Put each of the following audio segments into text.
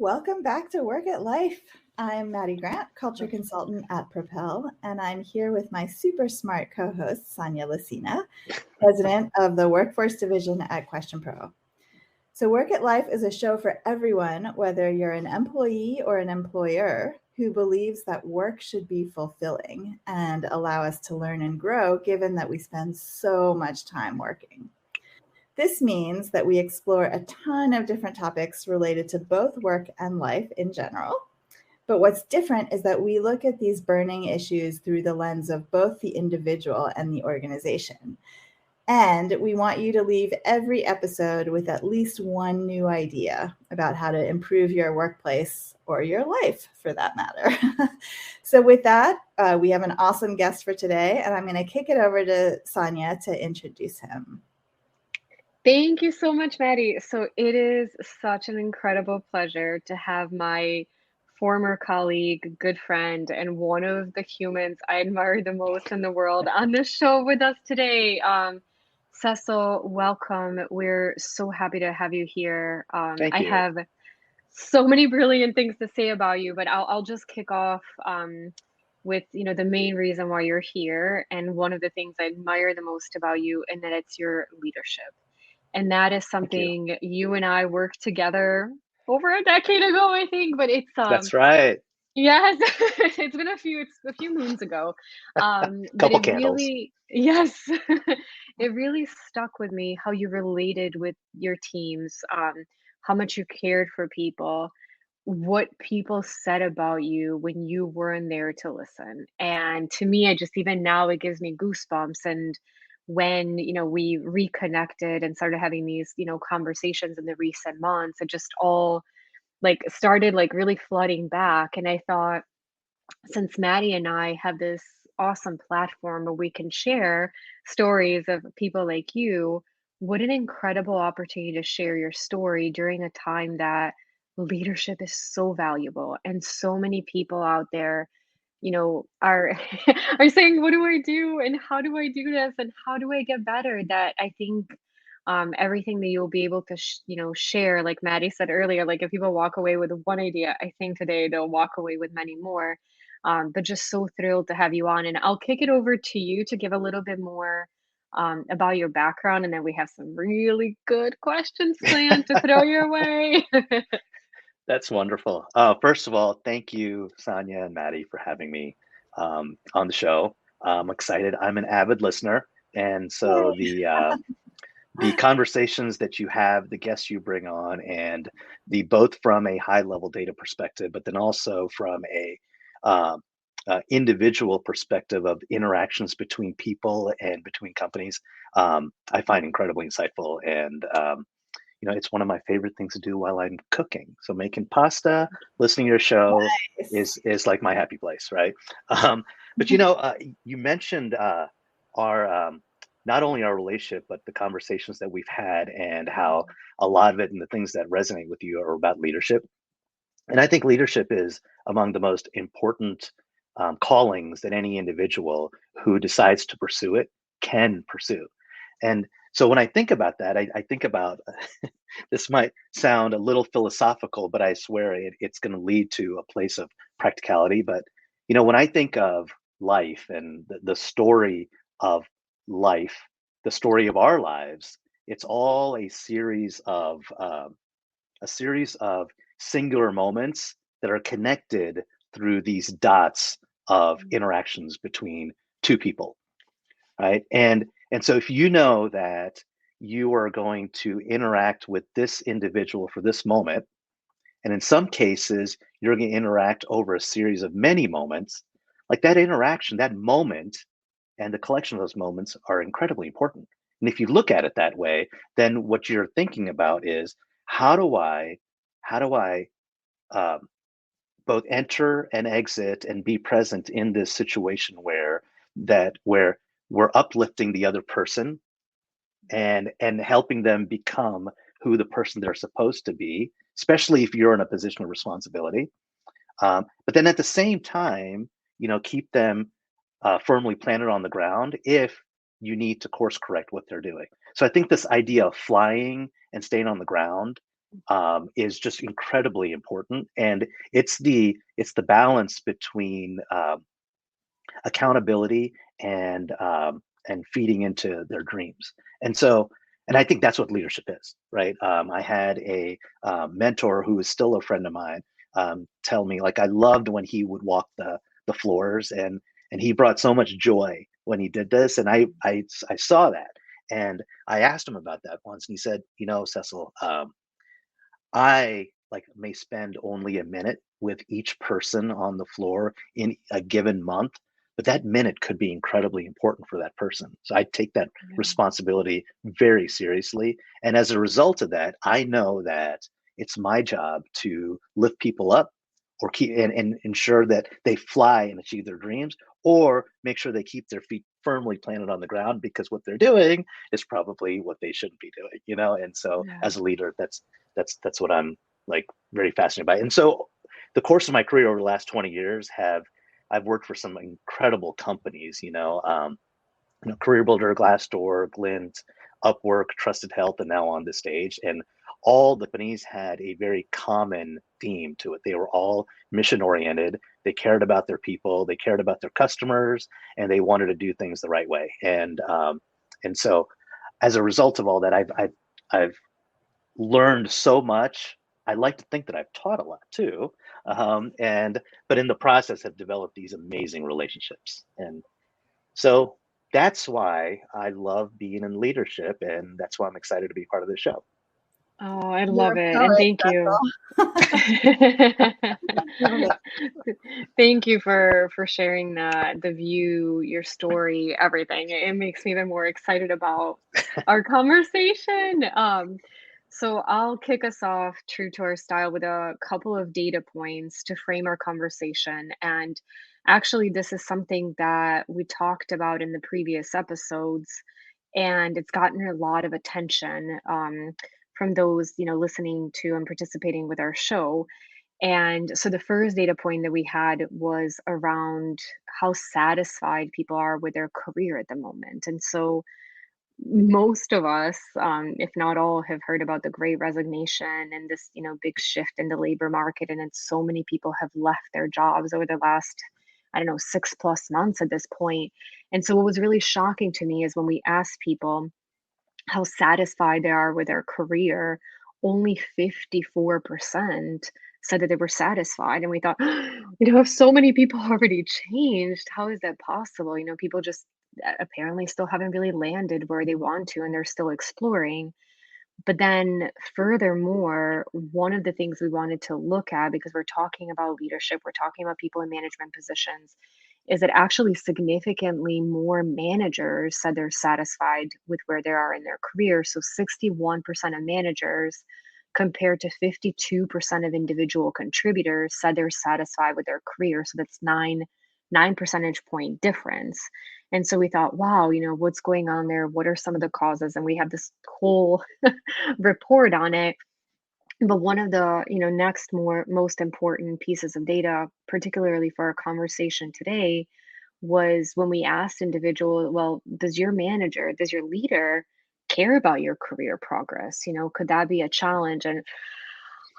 Welcome back to Work at Life. I'm Maddie Grant, culture consultant at Propel, and I'm here with my super smart co-host, Sonia Lucina, president of the Workforce Division at Question Pro. So Work at Life is a show for everyone, whether you're an employee or an employer who believes that work should be fulfilling and allow us to learn and grow, given that we spend so much time working. This means that we explore a ton of different topics related to both work and life in general. But what's different is that we look at these burning issues through the lens of both the individual and the organization. And we want you to leave every episode with at least one new idea about how to improve your workplace or your life, for that matter. So with that, we have an awesome guest for today, and I'm going to kick it over to Sonia to introduce him. Thank you so much, Maddie. So it is such an incredible pleasure to have my former colleague, good friend, and one of the humans I admire the most in the world on this show with us today. Cecil, welcome. We're so happy to have you here. Thank I you. have so many brilliant things to say about you, but I'll just kick off with the main reason why you're here, and one of the things I admire the most about you, and that it's your leadership. And that is Thank you. something you and I worked together over a decade ago, I think, but it's That's right. yes, it's a few moons ago. But Couple it candles. really, yes, it really stuck with me how you related with your teams, how much you cared for people, what people said about you when you weren't there to listen. And to me, I just even now it gives me goosebumps. And when, we reconnected and started having these, conversations in the recent months, it just all like started like really flooding back. And I thought, since Maddie and I have this awesome platform where we can share stories of people like you, what an incredible opportunity to share your story during a time that leadership is so valuable and so many people out there are are saying, what do I do and how do I do this and how do I get better? That I think everything that you'll be able to share, like Maddie said earlier, like if people walk away with one idea, I think today they'll walk away with many more. But just so thrilled to have you on, and I'll kick it over to you to give a little bit more about your background, and then we have some really good questions planned to throw your way. That's wonderful. First of all, thank you, Sonia and Maddie, for having me on the show. I'm excited. I'm an avid listener, and so Yay. the conversations that you have, the guests you bring on, and the both from a high level data perspective, but then also from a um, individual perspective of interactions between people and between companies, I find incredibly insightful. And it's one of my favorite things to do while I'm cooking. So making pasta, listening to your show Nice. is like my happy place, right? But you mentioned our not only our relationship, but the conversations that we've had, and how a lot of it and the things that resonate with you are about leadership. And I think leadership is among the most important callings that any individual who decides to pursue it can pursue. And so when I think about that, I think about this might sound a little philosophical, but I swear it's going to lead to a place of practicality. But when I think of life and the story of life, the story of our lives, it's all a series of singular moments that are connected through these dots of interactions between two people, right? And so if you know that you are going to interact with this individual for this moment, and in some cases you're going to interact over a series of many moments, like that interaction, that moment, and the collection of those moments are incredibly important. And if you look at it that way, then what you're thinking about is, how do I um, both enter and exit and be present in this situation where we're uplifting the other person and helping them become who the person they're supposed to be, especially if you're in a position of responsibility. But then at the same time, keep them firmly planted on the ground if you need to course correct what they're doing. So I think this idea of flying and staying on the ground is just incredibly important, and it's the balance between accountability and feeding into their dreams. And so, and I think that's what leadership is, right? I had a mentor who is still a friend of mine tell me, like, I loved when he would walk the floors, and he brought so much joy when he did this, and I saw that, and I asked him about that once, and he said, Cecil, I like may spend only a minute with each person on the floor in a given month, but that minute could be incredibly important for that person. So I take that Yeah. responsibility very seriously. And as a result of that, I know that it's my job to lift people up or keep and ensure that they fly and achieve their dreams, or make sure they keep their feet firmly planted on the ground, because what they're doing is probably what they shouldn't be doing. And so Yeah. as a leader, that's what I'm like very fascinated by. And so the course of my career over the last 20 years I've worked for some incredible companies, Career Builder, Glassdoor, Glint, Upwork, Trusted Health, and now on this stage. And all the companies had a very common theme to it. They were all mission oriented. They cared about their people, they cared about their customers, and they wanted to do things the right way. And so, as a result of all that, I've learned so much. I like to think that I've taught a lot too, and but in the process have developed these amazing relationships. And so that's why I love being in leadership, and that's why I'm excited to be part of this show. Oh, I You're love it. a And poet, thank you. Love it. Thank you for sharing that, the view, your story, everything. It makes me even more excited about our conversation. So I'll kick us off true to our style with a couple of data points to frame our conversation. And actually, this is something that we talked about in the previous episodes, and it's gotten a lot of attention from those, listening to and participating with our show. And so the first data point that we had was around how satisfied people are with their career at the moment. And so most of us, if not all, have heard about the great resignation and this, big shift in the labor market. And then so many people have left their jobs over the last, I don't know, 6+ months at this point. And so what was really shocking to me is when we asked people how satisfied they are with their career, only 54% said that they were satisfied. And we thought, if so many people already changed, how is that possible? People just apparently still haven't really landed where they want to, and they're still exploring. But then, furthermore, one of the things we wanted to look at, because we're talking about leadership, we're talking about people in management positions, is that actually significantly more managers said they're satisfied with where they are in their career. So 61% of managers compared to 52% of individual contributors said they're satisfied with their career. So that's nine percentage point difference. And so we thought, wow, what's going on there? What are some of the causes? And we have this whole report on it. But one of the, next most important pieces of data, particularly for our conversation today, was when we asked individual, well, does your manager, does your leader care about your career progress? Could that be a challenge? And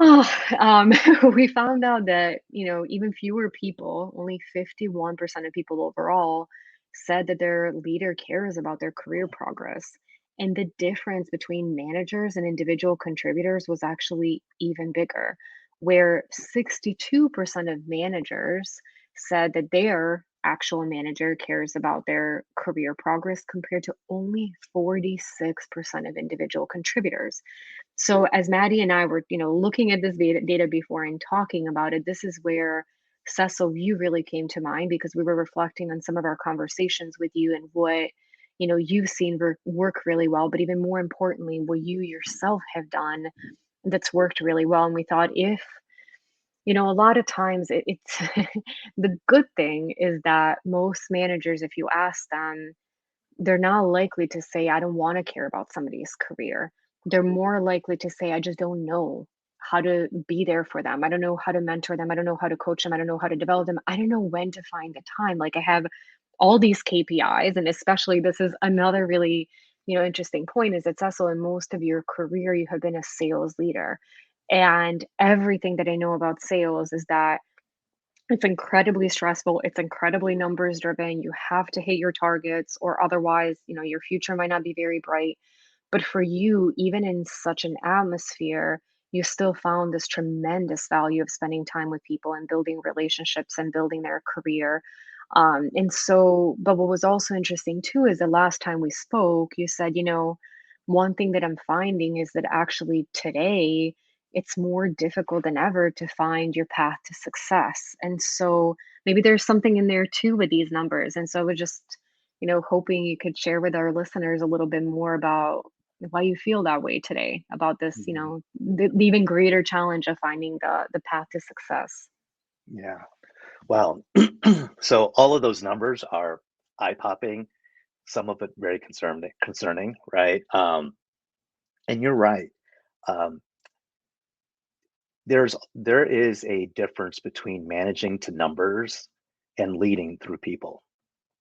oh, we found out that, even fewer people, only 51% of people overall, said that their leader cares about their career progress. And the difference between managers and individual contributors was actually even bigger, where 62% of managers said that their actual manager cares about their career progress compared to only 46% of individual contributors. So as Maddie and I were, looking at this data before and talking about it, this is where Cecil, you really came to mind, because we were reflecting on some of our conversations with you and what, you've seen work really well, but even more importantly, what you yourself have done that's worked really well. And we thought, if, a lot of times it's the good thing is that most managers, if you ask them, they're not likely to say, I don't want to care about somebody's career. They're more likely to say, I just don't know how to be there for them. I don't know how to mentor them. I don't know how to coach them. I don't know how to develop them. I don't know when to find the time. Like, I have all these KPIs, and especially this is another really, interesting point, is that, Cecil, in most of your career, you have been a sales leader. And everything that I know about sales is that it's incredibly stressful, it's incredibly numbers driven. You have to hit your targets or otherwise, your future might not be very bright. But for you, even in such an atmosphere, you still found this tremendous value of spending time with people and building relationships and building their career. But what was also interesting too is the last time we spoke, you said, one thing that I'm finding is that actually today it's more difficult than ever to find your path to success. And so maybe there's something in there too with these numbers. And so I was just, hoping you could share with our listeners a little bit more about why you feel that way today about this, Mhm. the even greater challenge of finding the path to success. Yeah. Well, so all of those numbers are eye-popping, some of it very concerning, right? And you're right. Um, there is a difference between managing to numbers and leading through people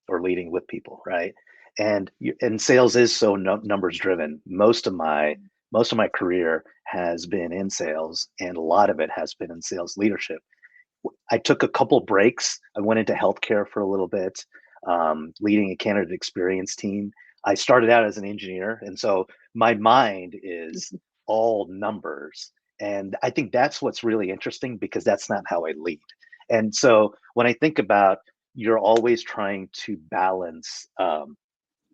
or leading with people, right? And sales is so numbers driven. Most of my career has been in sales, and a lot of it has been in sales leadership. I took a couple breaks. I went into healthcare for a little bit, leading a candidate experience team. I started out as an engineer, and so my mind is all numbers. And I think that's what's really interesting because that's not how I lead. And so when I think about you're always trying to balance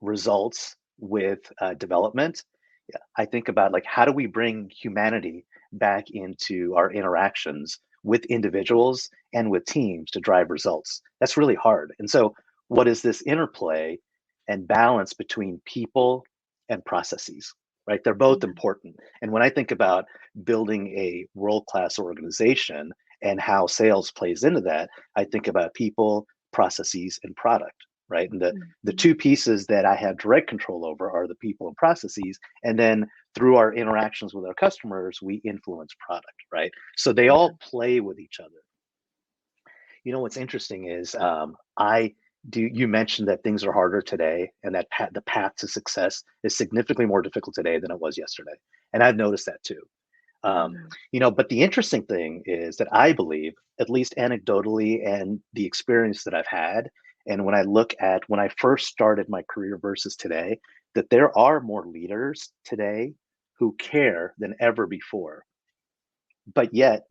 results with development, yeah, I think about like how do we bring humanity back into our interactions with individuals and with teams to drive results. That's really hard. And so, what is this interplay and balance between people and processes? Right, they're both Yeah. important. And when I think about building a world-class organization and how sales plays into that, I think about people, processes, and product. Right, and the Mhm. two pieces that I have direct control over are the people and processes. And then through our interactions with our customers, we influence product, right? So they Yeah. all play with each other. What's interesting is you mentioned that things are harder today and that the path to success is significantly more difficult today than it was yesterday. And I've noticed that too. Yeah. But the interesting thing is that I believe, at least anecdotally and the experience that I've had, and when I look at when I first started my career versus today, that there are more leaders today who care than ever before. But yet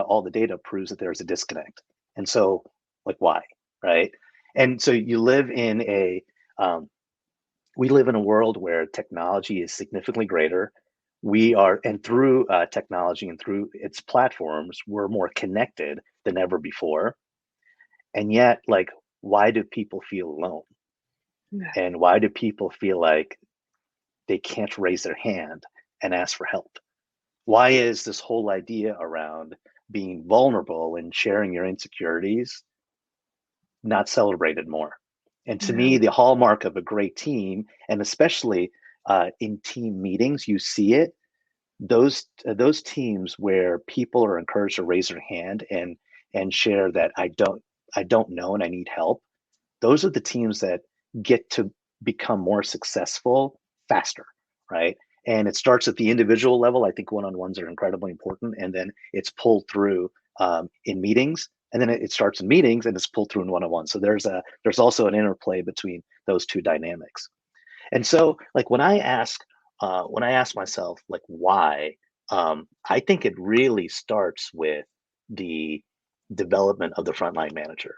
all the data proves that there's a disconnect. And so, like, why? Right. And so um, we live in a world where technology is significantly greater. And through technology and through its platforms, we're more connected than ever before. And yet, like, why do people feel alone? Yeah. And why do people feel like they can't raise their hand and ask for help? Why is this whole idea around being vulnerable and sharing your insecurities not celebrated more? And to Yeah. me, the hallmark of a great team, and especially in team meetings, you see it. Those teams where people are encouraged to raise their hand and share that I don't know and I need help. Those are the teams that get to become more successful faster, right? And it starts at the individual level. I think one-on-ones are incredibly important, and then it's pulled through in meetings, and then it starts in meetings and it's pulled through in one-on-one. So there's also an interplay between those two dynamics. And so, like when I ask myself like why, I think it really starts with the development of the frontline manager.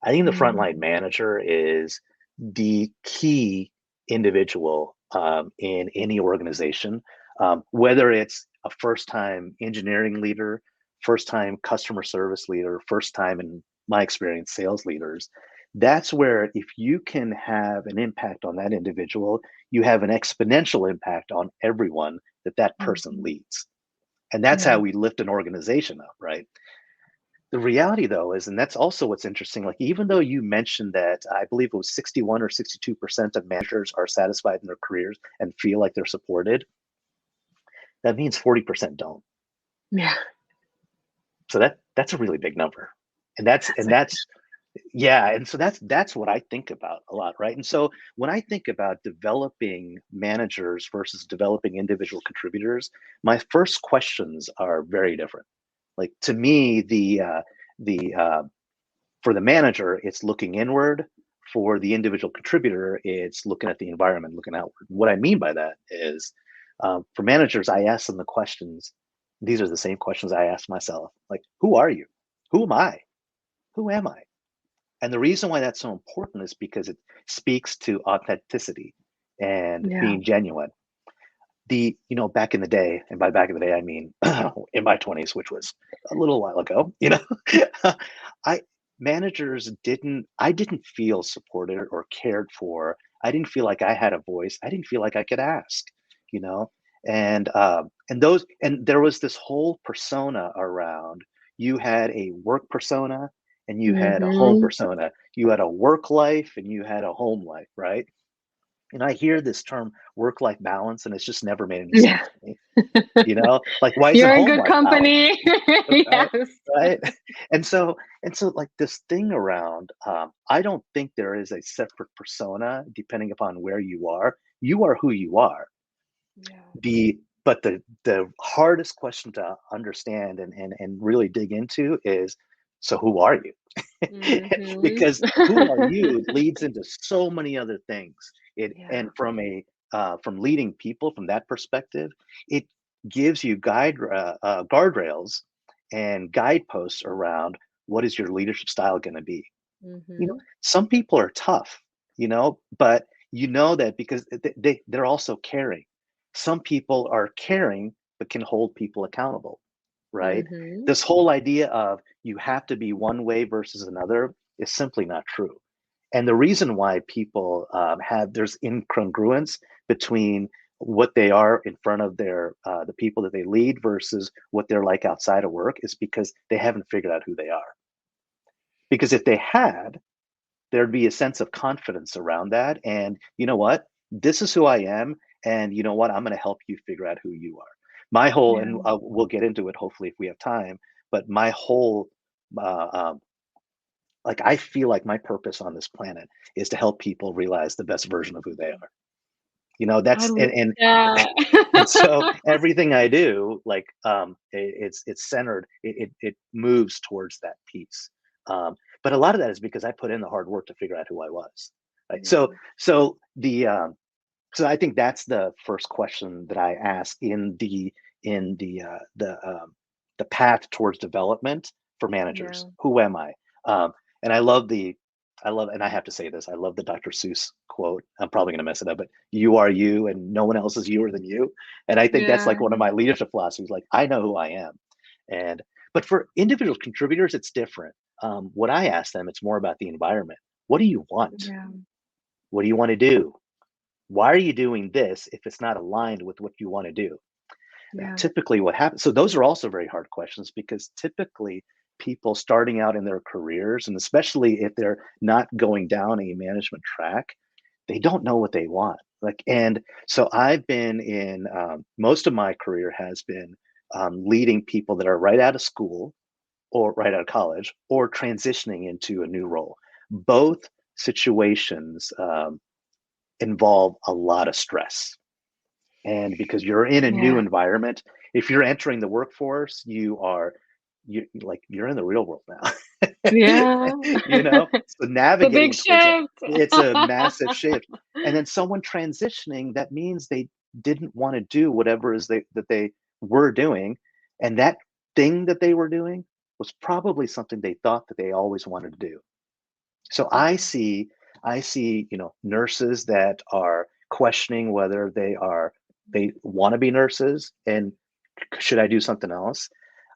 I think the frontline Mhm. manager is the key individual in any organization, whether it's a first-time engineering leader, first-time customer service leader, first-time, in my experience, sales leaders. That's where if you can have an impact on that individual, you have an exponential impact on everyone that person Mhm. leads. And that's how Yeah. we lift an organization up, right? The reality, though, is, and that's also what's interesting, like, even though you mentioned that I believe it was 61 or 62% of managers are satisfied in their careers and feel like they're supported, that means 40% don't. Yeah. So that's a really big number. And that's That's and a that's Yeah, and so that's what I think about a lot, right? And so when I think about developing managers versus developing individual contributors, my first questions are very different. Like to me, the for the manager, it's looking inward. For the individual contributor, it's looking at the environment, looking outward. What I mean by that is, for managers, I ask them the questions. These are the same questions I ask myself. Like, who are you? Who am I? Who am I? And the reason why that's so important is because it speaks to authenticity and Yeah. being genuine. Back in the day, and by back in the day, I mean in my 20s, which was a little while ago, I I didn't feel supported or cared for. I didn't feel like I had a voice. I didn't feel like I could ask, you know, and there was this whole persona around. You had a work persona and you had a home Mm-hmm. persona. You had a work life and you had a home life, right? And I hear this term work-life balance, and it's just never made any Yeah. sense to me. Like why isn't You're in home good life balance? company. Right? Yes. Right? And so like this thing around, I don't think there is a separate persona depending upon where you are. You are who you are. Yeah. But the hardest question to understand and really dig into is, so who are you? Mm-hmm. Because who are you leads into so many other things. Yeah. And from leading people from that perspective, it gives you guardrails and guideposts around what is your leadership style going to be. Mm-hmm. Some people are tough, but you know that because they're also caring. Some people are caring but can hold people accountable, right? Mm-hmm. This whole idea of you have to be one way versus another is simply not true. And the reason why people there's incongruence between what they are in front of the people that they lead versus what they're like outside of work is because they haven't figured out who they are. Because if they had, there'd be a sense of confidence around that. And you know what? This is who I am. And you know what? I'm going to help you figure out who you are. My whole, Yeah. and we'll get into it hopefully if we have time, but my whole, uh, um, like, I feel like my purpose on this planet is to help people realize the best version of who they are. I That's, love and that. and so everything I do, like, it's centered. It moves towards that piece. But a lot of that is because I put in the hard work to figure out who I was. Right. Yeah. So I think that's the first question that I ask in the path towards development for Yeah. managers. Who am I? And I love, and I have to say this. I love the Dr. Seuss quote. I'm probably going to mess it up, but you are you, and no one else is youer than you. And I think that's Yeah. like one of my leadership philosophies. Like I know who I am, and but for individual contributors, it's different. What I ask them, it's more about the environment. What do you want? Yeah. What do you want to do? Why are you doing this if it's not aligned with what you want to do? Now, Yeah. typically what happens, so those are also very hard questions because typically people starting out in their careers, and especially if they're not going down a management track, they don't know what they want. Like, and so I've been in most of my career has been leading people that are right out of school or right out of college or transitioning into a new role. Both situations involve a lot of stress. And because you're in a new Yeah. environment, if you're entering the workforce, you're in the real world now. Yeah. So The big navigating towards that, shift. it's a massive shift. And then someone transitioning, that means they didn't want to do whatever is that they were doing. And that thing that they were doing was probably something they thought that they always wanted to do. So I see, nurses that are questioning whether they want to be nurses and should I do something else?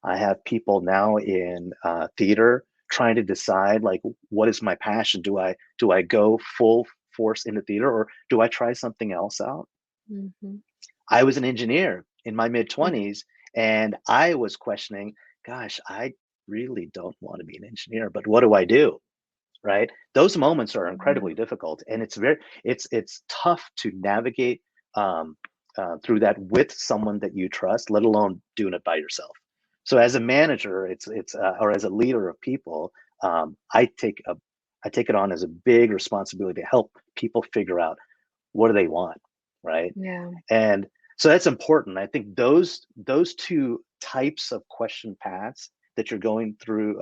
I have people now in theater trying to decide, like, what is my passion? Do I go full force into theater or do I try something else out? Mm-hmm. I was an engineer in my mid 20s and I was questioning, gosh, I really don't want to be an engineer, but what do I do? Right? Those moments are incredibly Yeah. difficult, and it's tough to navigate through that with someone that you trust, let alone doing it by yourself. So as a manager, or as a leader of people, I take it on as a big responsibility to help people figure out what do they want, right? Yeah. And so that's important. I think those two types of question paths that you're going through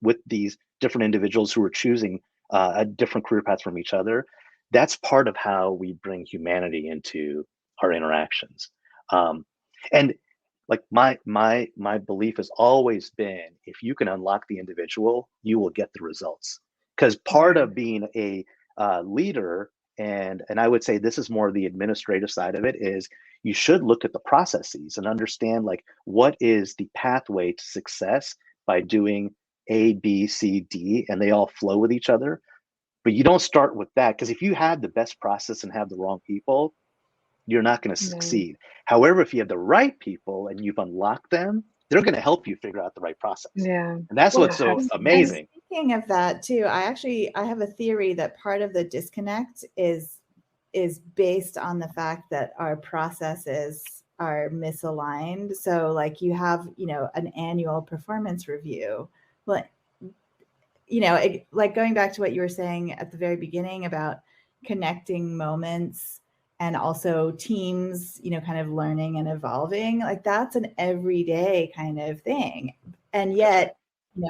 with these different individuals who are choosing a different career path from each other, that's part of how we bring humanity into our interactions. And like my belief has always been, if you can unlock the individual, you will get the results. Because part Right. of being a leader, and I would say this is more of the administrative side of it, is you should look at the processes and understand like what is the pathway to success by doing A, B, C, D, and they all flow with each other. But you don't start with that, because if you have the best process and have the wrong people, you're not going to No. succeed. However, if you have the right people and you've unlocked them, they're going to help you figure out the right process. Yeah. And that's Well, what's A so heads and amazing. speaking of that too, I have a theory that part of the disconnect is based on the fact that our processes are misaligned. So like you have, an annual performance review. Well, like going back to what you were saying at the very beginning about connecting moments and also teams, kind of learning and evolving, like that's an everyday kind of thing. And yet,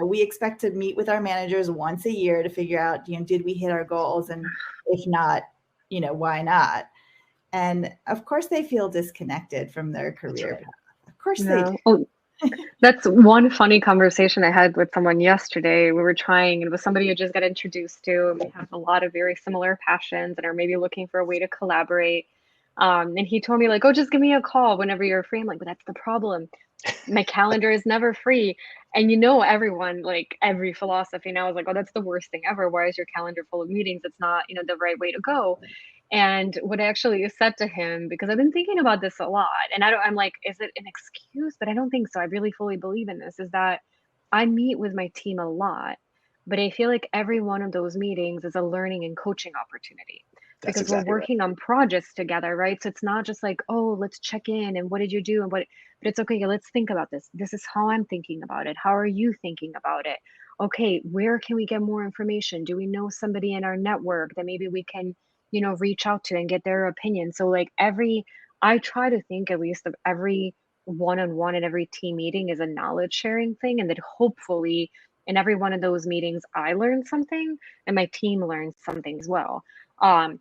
we expect to meet with our managers once a year to figure out, did we hit our goals? And if not, why not? And of course they feel disconnected from their career Right. path. Of course they do. No. Oh, that's one funny conversation I had with someone yesterday. We were trying, it was somebody I just got introduced to, and we have a lot of very similar passions and are maybe looking for a way to collaborate. And he told me, like, oh, just give me a call whenever you're free. I'm like, but that's the problem. My calendar is never free. And everyone, like every philosophy now is like, oh, that's the worst thing ever. Why is your calendar full of meetings? It's not, the right way to go. And what I actually said to him, because I've been thinking about this a lot, and I'm like, is it an excuse? But I don't think so. I really fully believe in this, is that I meet with my team a lot, but I feel like every one of those meetings is a learning and coaching opportunity That's because we're exactly right. working on projects together, right? So it's not just like, oh, let's check in and what did you do and what, but it's okay, let's think about this. This is how I'm thinking about it. How are you thinking about it? Okay, where can we get more information? Do we know somebody in our network that maybe we can reach out to and get their opinion? So like I try to think at least of every one-on-one and every team meeting is a knowledge sharing thing. And that hopefully in every one of those meetings, I learn something and my team learns something as well. Um,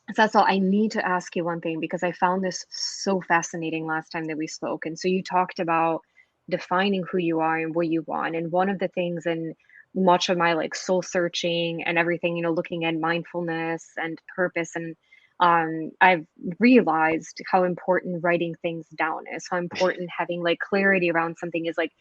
so that's all. I need to ask you one thing because I found this so fascinating last time that we spoke. And so you talked about defining who you are and what you want. And one of the things in much of my like soul searching and everything, looking at mindfulness and purpose and I've realized how important writing things down is, how important having like clarity around something is, like,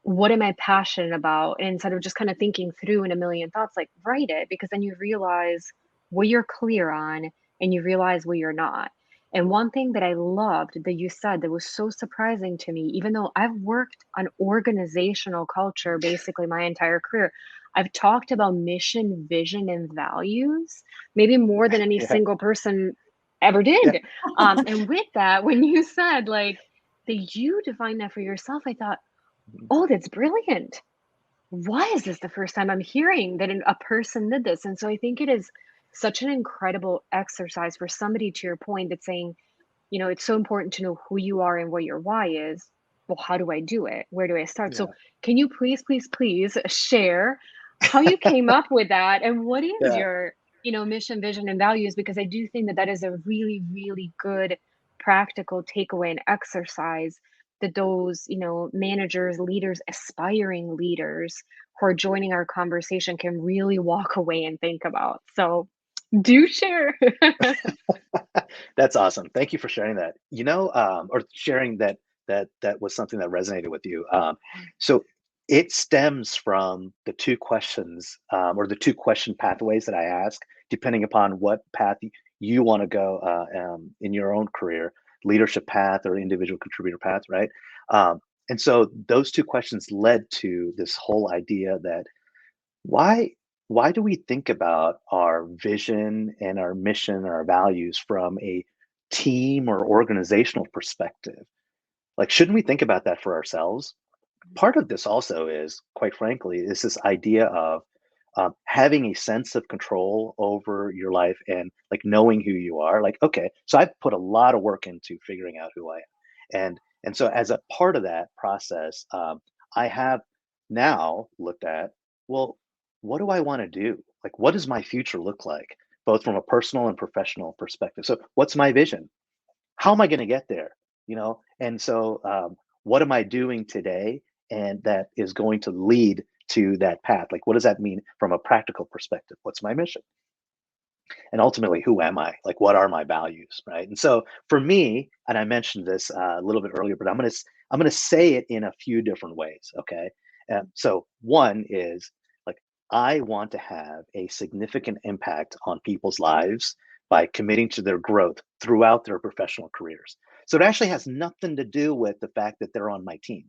what am I passionate about? And instead of just kind of thinking through in a million thoughts, like write it, because then you realize what you're clear on and you realize what you're not. And one thing that I loved that you said that was so surprising to me, even though I've worked on organizational culture basically my entire career, I've talked about mission, vision, and values, maybe more than any Yeah. single person ever Yeah. did. And with that, when you said like that you define that for yourself, I thought, oh, that's brilliant. Why is this the first time I'm hearing that a person did this? And so I think it is such an incredible exercise for somebody, to your point, that's saying, it's so important to know who you are and what your why is. Well, how do I do it? Where do I start? So Yeah. can you please, please, please share how you came up with that and what is Yeah. your, mission, vision, and values? Because I do think that that is a really, really good practical takeaway and exercise that those, managers, leaders, aspiring leaders who are joining our conversation can really walk away and think about. So do share. That's awesome. Thank you for sharing that. Or sharing that was something that resonated with you. So it stems from the two questions, or the two question pathways that I ask, depending upon what path you want to go in your own career, leadership path or individual contributor path, right? And so those two questions led to this whole idea that why why do we think about our vision and our mission and our values from a team or organizational perspective? Like, shouldn't we think about that for ourselves? part of this also is, quite frankly, is this idea of having a sense of control over your life and like knowing who you are. Like, okay, so I've put a lot of work into figuring out who I am, and so as a part of that process, I have now looked at, well, what do I want to do? Like, what does my future look like, both from a personal and professional perspective? So, what's my vision? How am I going to get there? And so what am I doing today, and that is going to lead to that path? Like, what does that mean from a practical perspective? What's my mission? And ultimately, who am I? Like, what are my values, right? And so for me, and I mentioned this a little bit earlier, but I'm gonna say it in a few different ways. Okay, so one is like, I want to have a significant impact on people's lives by committing to their growth throughout their professional careers. So it actually has nothing to do with the fact that they're on my team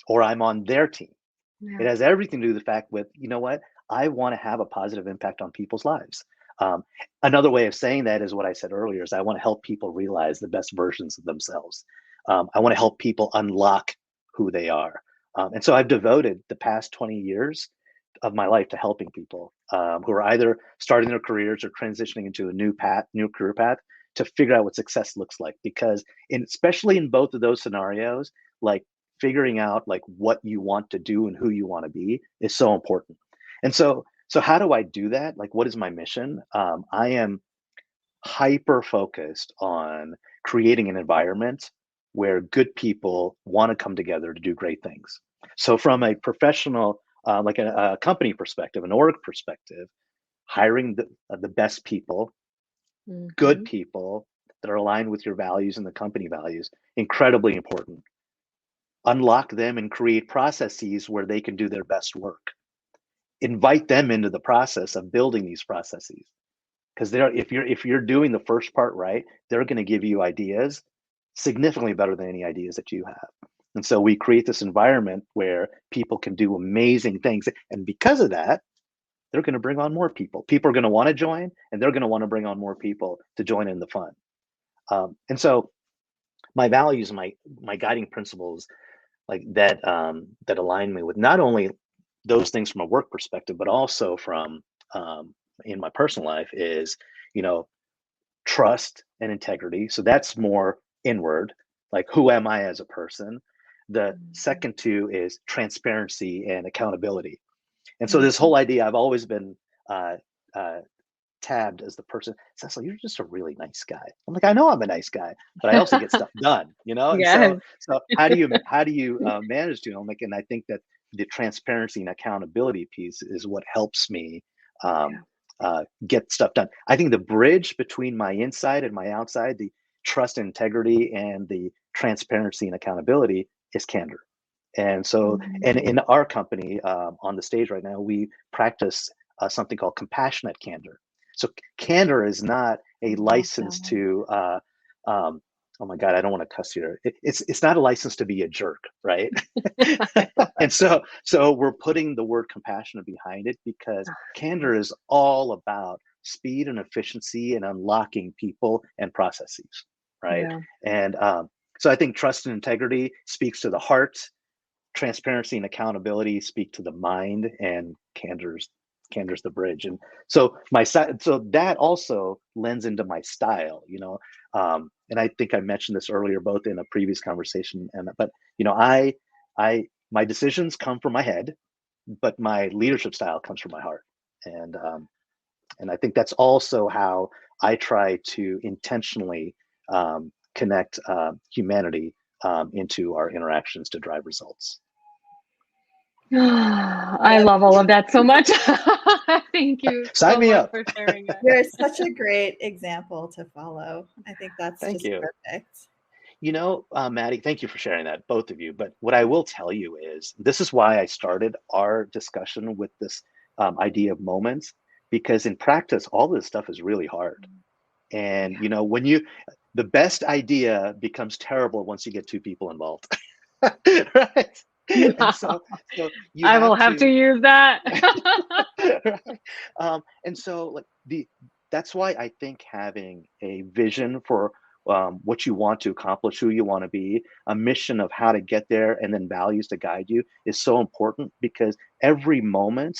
or I'm on their team. It Yeah. has everything to do with the fact with, you know what, I want to have a positive impact on people's lives. Um, Another way of saying that is what I said earlier, is I want to help people realize the best versions of themselves. I want to help people unlock who they are. And so I've devoted the past 20 years of my life to helping people who are either starting their careers or transitioning into a new career path, to figure out what success looks like. Because especially in both of those scenarios, like figuring out like what you want to do and who you want to be is so important. And so how do I do that? Like, what is my mission? I am hyper focused on creating an environment where good people want to come together to do great things. So from a professional, like a company perspective, an org perspective, hiring the best people, good Mhm. people that are aligned with your values and the company values, incredibly important. Unlock them and create processes where they can do their best work. Invite them into the process of building these processes, because they're if you're doing the first part right, they're going to give you ideas significantly better than any ideas that you have. And so we create this environment where people can do amazing things, and because of that, they're going to bring on more people. People are going to want to join, and they're going to want to bring on more people to join in the fun. And so my values, my guiding principles, like that align me with not only those things from a work perspective, but also from in my personal life, is, you know, trust and integrity. So that's more inward, like, who am I as a person? The Mhm. second two is transparency and accountability. And so this Mhm. whole idea, I've always been uh, uh, tabbed as the person, Cecil, you're just a really nice guy. I'm like, I know I'm a nice guy, but I also get stuff done, you know? And so, Yes. so how do you manage to, like, and I think that the transparency and accountability piece is what helps me um, Yeah. get stuff done. I think the bridge between my inside and my outside, the trust and integrity and the transparency and accountability, is candor. And so, and Mhm. in our company, on the stage right now, we practice something called compassionate candor. So candor is not a Love that license one. to um, oh my God, I don't want to cuss here. It's not a license to be a jerk, right? And so we're putting the word compassionate behind it, because Ah, candor yes. is all about speed and efficiency and unlocking people and processes, right? Yeah. And so I think trust and integrity speaks to the heart, transparency and accountability speak to the mind, and candor's the bridge. And so so that also lends into my style, and I think I mentioned this earlier, both in a previous conversation, and but I my decisions come from my head, but my leadership style comes from my heart. And I think that's also how I try to intentionally connect humanity into our interactions to drive results. I love all of that so much. Thank you Sign so me much up. for sharing it. You're such a great example to follow. I think that's Thank just you. perfect. Maddie, thank you for sharing that, both of you. But what I will tell you is, this is why I started our discussion with this idea of moments, because in practice, all this stuff is really hard. And, Yeah. when the best idea becomes terrible once you get two people involved, right? And so you I will have have to to, use that. right? And so like that's why I think having a vision for what you want to accomplish, who you want to be, a mission of how to get there, and then values to guide you is so important, because every moment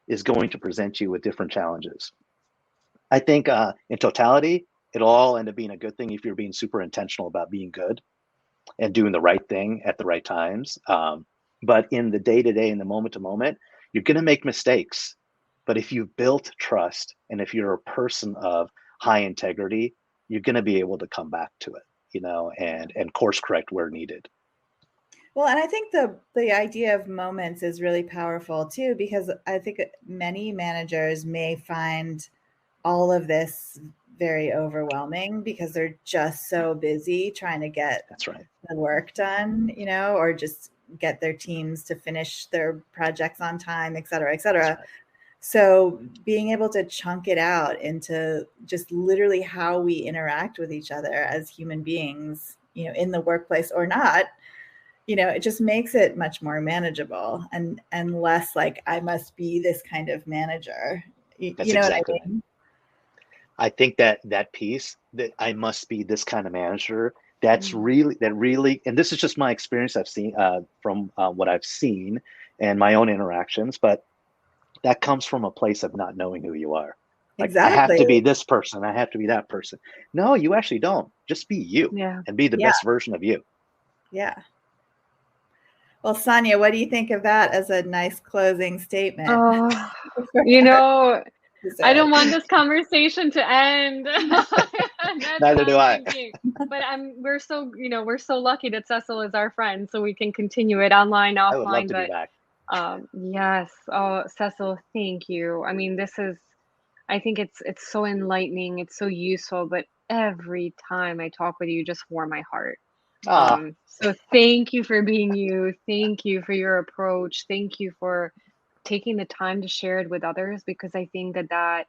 is going to present you with different challenges. I think in totality, it'll all end up being a good thing if you're being super intentional about being good and doing the right thing at the right times. But in the day to day, in the moment to moment, you're going to make mistakes. But if you've built trust, and if you're a person of high integrity, you're going to be able to come back to it, and course correct where needed. Well, and I think the idea of moments is really powerful too, because I think many managers may find all of this very overwhelming because they're just so busy trying to get That's right. the work done, or just get their teams to finish their projects on time, et cetera, et cetera. Right. So being able to chunk it out into just literally how we interact with each other as human beings, in the workplace or not, it just makes it much more manageable and less like I must be this kind of manager. That's you know exactly what I mean? I think that piece, that I must be this kind of manager, that's really, and this is just my experience I've seen from what I've seen and my own interactions, but that comes from a place of not knowing who you are. Like, exactly. I have to be this person, I have to be that person. No, you actually don't. Just be you, and be the best version of you. Yeah. Well, Sonia, what do you think of that as a nice closing statement? I don't want this conversation to end. Neither do I. But we're so lucky that Cecil is our friend, so we can continue it online, offline. I would love to be back. Yes. Oh, Cecil, thank you. I mean, I think it's so enlightening. It's so useful, but every time I talk with you, you just warm my heart. So thank you for being you. Thank you for your approach. Thank you for taking the time to share it with others, because I think that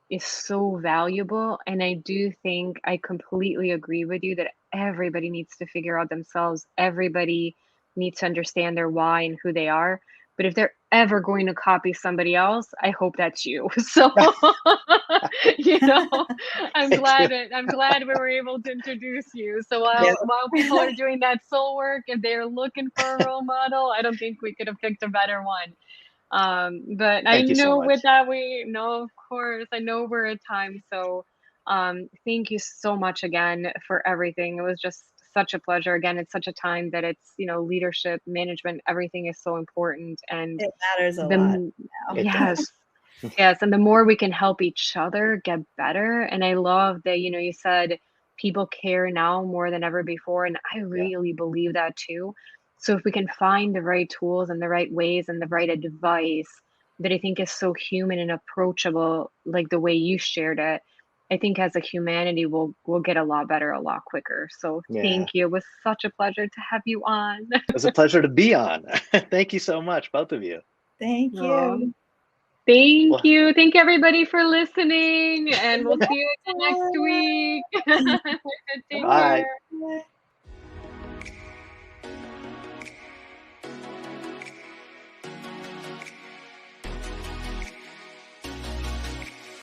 is so valuable. And I do think I completely agree with you that everybody needs to figure out themselves. Everybody needs to understand their why and who they are. But if they're ever going to copy somebody else, I hope that's you. So, I'm glad we were able to introduce you. So while people are doing that soul work, if they're looking for a role model, I don't think we could have picked a better one. But I know with that, of course, I know we're at time. So thank you so much again for everything. It was just such a pleasure. Again, it's such a time that it's, leadership, management, everything is so important. And it matters a lot. Yes. Yes. And the more we can help each other get better. And I love that, you said people care now more than ever before. And I really believe that too. So if we can find the right tools and the right ways and the right advice that I think is so human and approachable, like the way you shared it, I think as a humanity, we'll get a lot better, a lot quicker. So thank you. It was such a pleasure to have you on. It was a pleasure to be on. Thank you so much, both of you. Thank you. Thank you. Thank everybody for listening, and we'll see you next week. Take Bye. care.